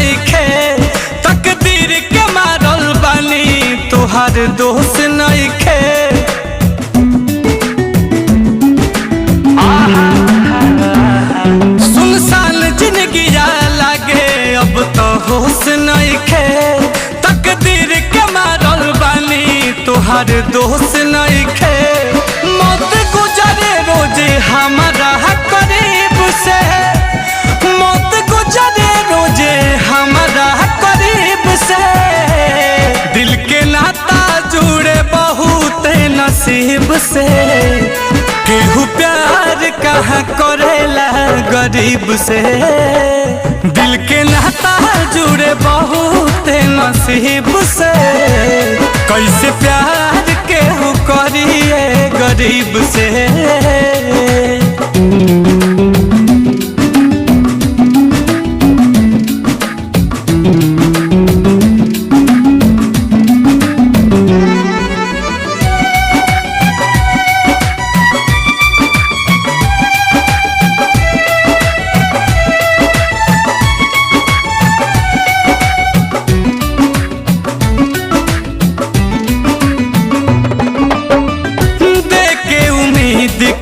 नइखे, तकदीर के मारल बानी तोहार दोष नइखे। सुनसान जिंदगी लागे अब तो होश नइखे, तकदीर के मारल बानी तोहार दोष नइखे। मौत गुजरे रोजे हमारा करीब से, मौत गुजरे रोजे हमारा करीब से। दिल के नाता जुड़े बहुत नसीब से, केहू प्यार कहाँ करेला गरीब से। दिल के नाता जुड़े बहुत नसीब से, कैसे प्यार केहू करिए गरीब से।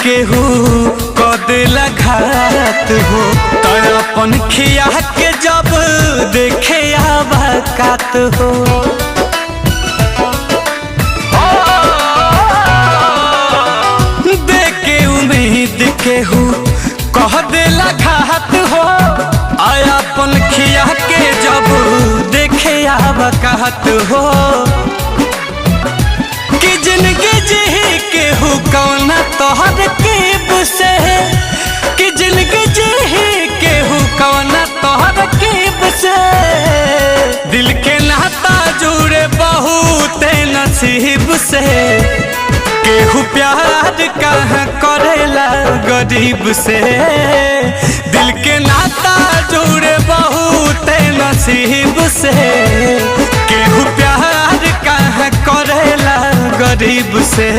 केहू कदेला घात हो तो अपन खिया के जब देखे आबाकात हो। देखे उम्मीद केहू कह देला घात हो, आया अपन खिया के जब देखे आबाकात हो। कि जिंदगी जी केहू कौना तोहर कीब से, कि जिंदगी जी केहू कौना तोहर कीब से। दिल के नाता जुड़े बहुत नसीब से, केहू प्यार कहाँ करेला गरीब से। दिल के नाता जुड़े बहुत नसीब से, केहू प्यार कहाँ करेला गरीब से।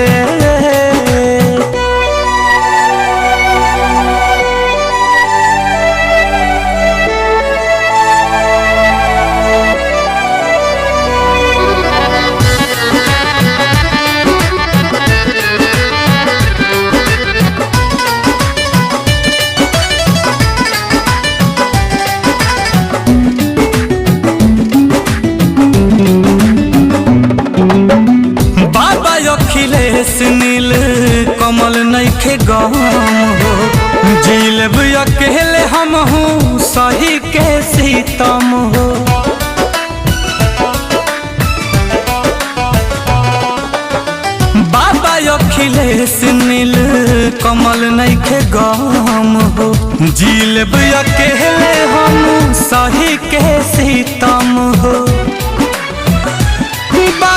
अखिलेश नील कमल नइखे गम हो, जिलब अकेले हम हूँ सही के सीतम हो। बाबा अखिलेश नील कमल नइखे गम हो, जिलब अकेले हम सही के सीतम हो।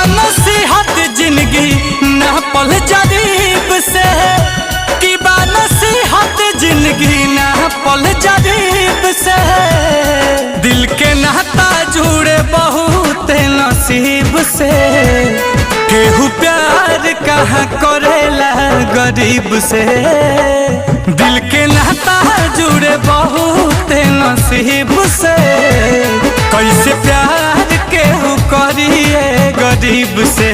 नसीहत जिंदगी न पल जरीब से, कि नसीहत जिंदगी न पल जरीब से। दिल के नाता जुड़े बहुत नसीब से, केहू प्यार कहाँ करेला गरीब से। दिल के नाता जुड़े बहुत नसीब से, कैसे प्यार केहू करिए गरीब से।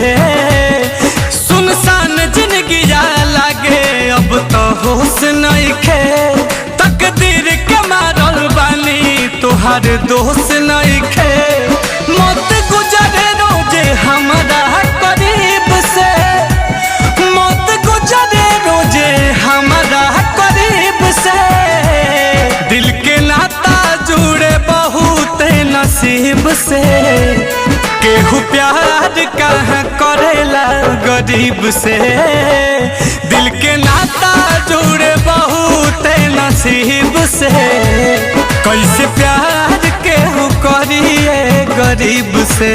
सुनसान जिंदगी लागे अब तो होश नइखे, तकदीर के मारल बानी तोहार दोष नइखे। मौत गुजरे रोजे हमारा करीब से, मौत गुजरे रोजे हमारा करीब से। दिल के नाता जुड़े बहुत नसीब से, केहू प्यार कहाँ करेला गरीब से। दिल के नाता जुड़े बहुत नसीब से, कैसे प्यार केहू करिए गरीब से।